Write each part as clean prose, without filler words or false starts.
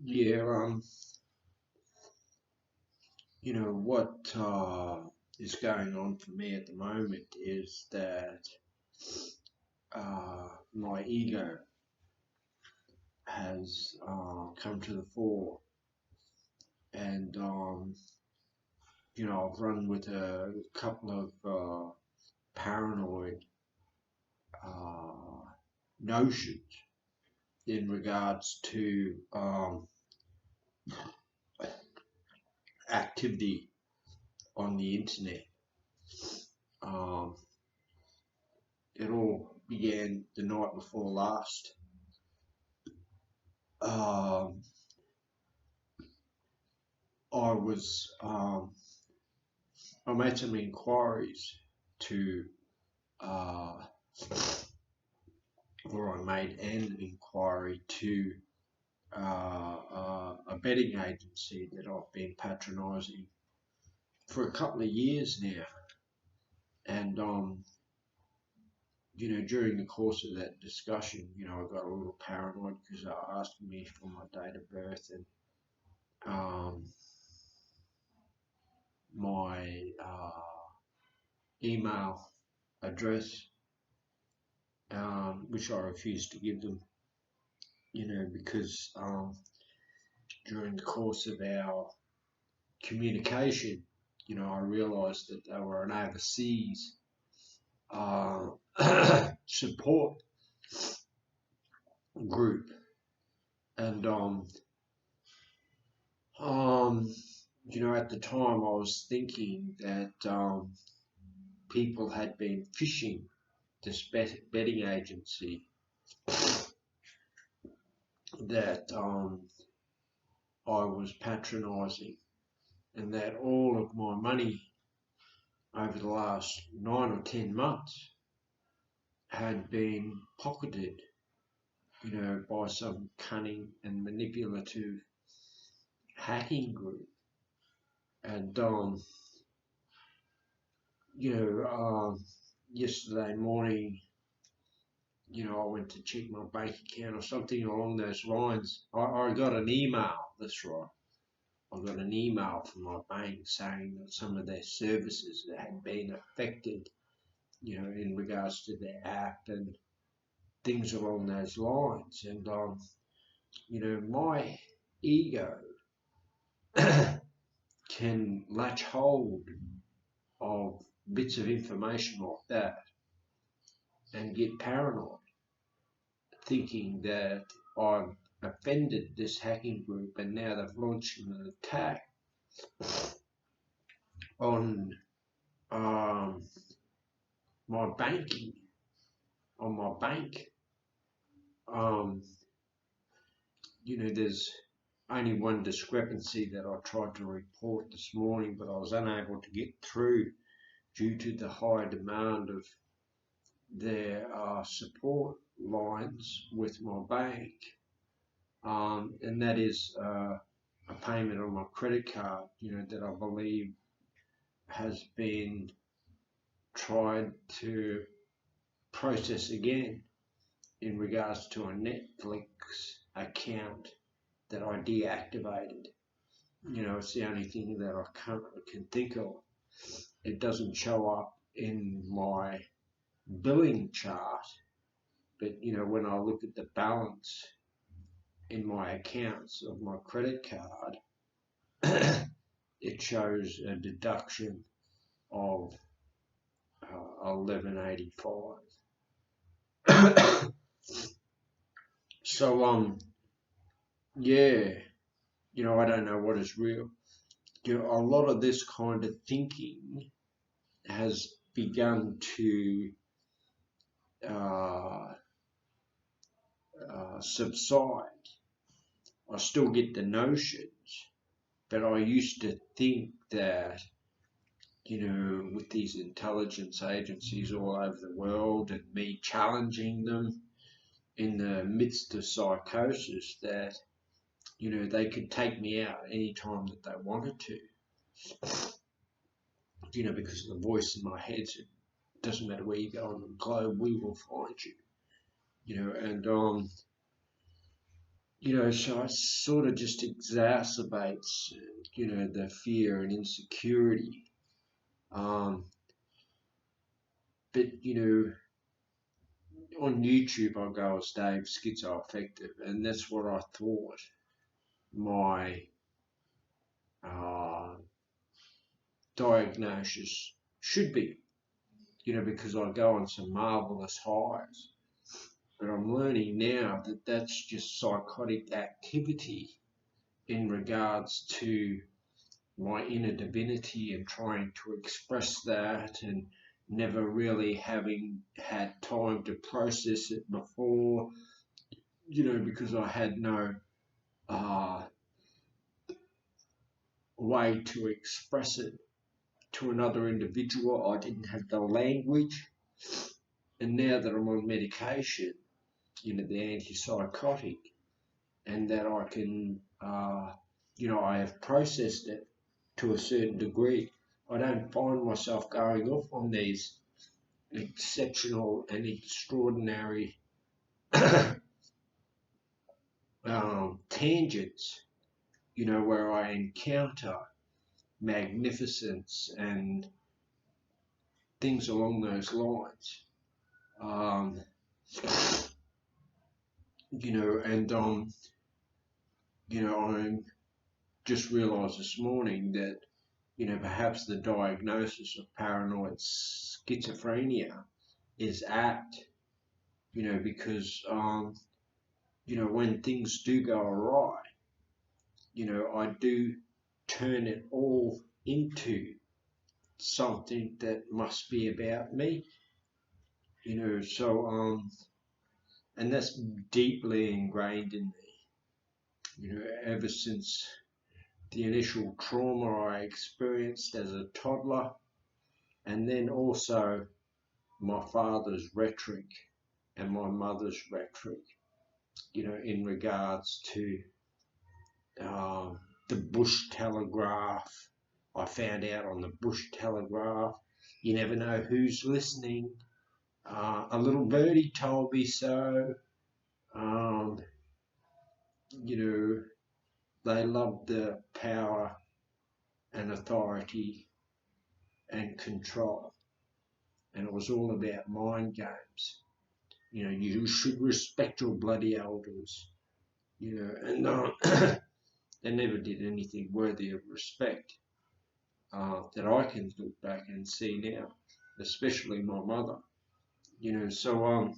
Yeah, what is going on for me at the moment is that my ego has come to the fore, and I've run with a couple of paranoid uh, notions in regards to activity on the internet. Um, it all began the night before last. Um, I was I made some inquiries to uh, or I made an inquiry to a betting agency that I've been patronising for a couple of years now, and during the course of that discussion, I got a little paranoid because they were asking me for my date of birth and my email address, which I refused to give them, because during the course of our communication, I realised that they were an overseas uh, support group, and um, at the time I was thinking that people had been phishing this betting agency that I was patronising, and that all of my money over the last 9 or 10 months had been pocketed, by some cunning and manipulative hacking group. And yesterday morning, I went to check my bank account or something along those lines. I got an email. That's right. I got an email from my bank saying that some of their services had been affected, in regards to their app and things along those lines. And my ego can latch hold of bits of information like that and get paranoid, thinking that I've offended this hacking group and now they've launched an attack on um, my banking, on my bank. Um, there's only one discrepancy that I tried to report this morning, but I was unable to get through due to the high demand of their support lines with my bank, and that is a payment on my credit card, that I believe has been tried to process again in regards to a Netflix account that I deactivated. It's the only thing that I currently can think of. It doesn't show up in my billing chart, but when I look at the balance in my accounts of my credit card, it shows a deduction of 1185. So yeah, I don't know what is real. A lot of this kind of thinking has begun to uh, subside. I still get the notions, but I used to think that, with these intelligence agencies all over the world and me challenging them in the midst of psychosis, that, they could take me out any time that they wanted to, because the voice in my head said, it doesn't matter where you go on the globe, we will find you, and So it sort of just exacerbates, the fear and insecurity. Um, but, on YouTube, I go as Dave Schizoaffective, and that's what I thought my uh, diagnosis should be, because I go on some marvelous highs. But I'm learning now that that's just psychotic activity in regards to my inner divinity and trying to express that, and never really having had time to process it before, because I had no uh, way to express it to another individual. I didn't have the language. And now that I'm on medication, the antipsychotic, and that I can, I have processed it to a certain degree, I don't find myself going off on these exceptional and extraordinary tangents, where I encounter magnificence and things along those lines. Um, and I just realised this morning that, perhaps the diagnosis of paranoid schizophrenia is apt, because, when things do go awry, I do turn it all into something that must be about me, and that's deeply ingrained in me, ever since the initial trauma I experienced as a toddler, and then also my father's rhetoric and my mother's rhetoric, in regards to the Bush Telegraph. I found out on the Bush Telegraph, you never know who's listening. A little birdie told me so. Um, they love the power and authority and control. And it was all about mind games. You should respect your bloody elders. And they never did anything worthy of respect that I can look back and see now, especially my mother. So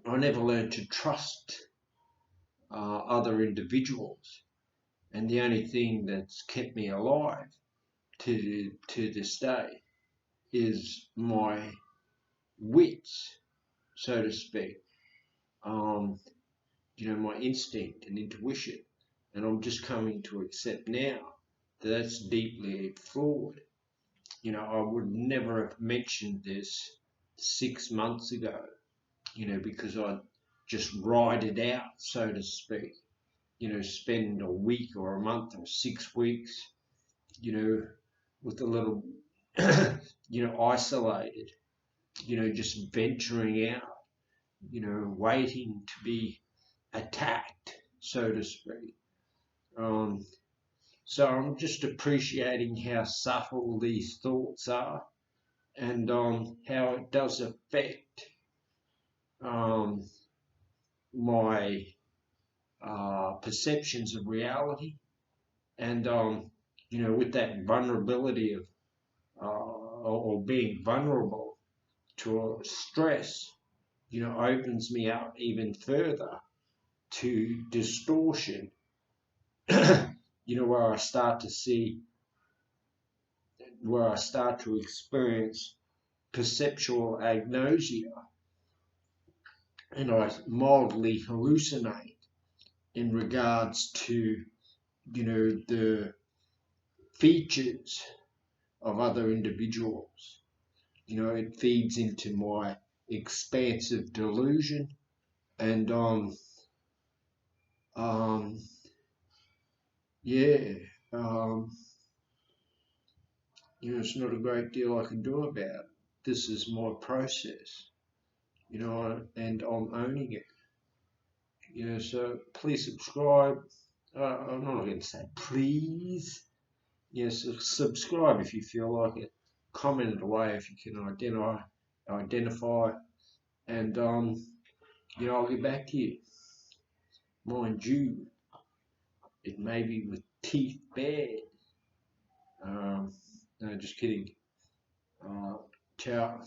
I never learned to trust other individuals, and the only thing that's kept me alive to this day is my wits, so to speak. My instinct and intuition, and I'm just coming to accept now that that's deeply flawed. I would never have mentioned this 6 months ago, because I just ride it out, so to speak. Spend a week or a month or 6 weeks, with a little, isolated, just venturing out, waiting to be attacked, so to speak. So I'm just appreciating how subtle these thoughts are, and how it does affect my perceptions of reality, and with that vulnerability of or being vulnerable to stress, opens me up even further to distortion, where I start to experience perceptual agnosia, and I mildly hallucinate in regards to, the features of other individuals. It feeds into my expansive delusion, and yeah, it's not a great deal I can do about it. This is my process, you know, and I'm owning it. You know, so please subscribe. I'm not going to say please. Yes, subscribe if you feel like it. Comment it away if you can identify, and you know, I'll get back to you. Mind you, it may be with teeth bared. No, just kidding. Ciao.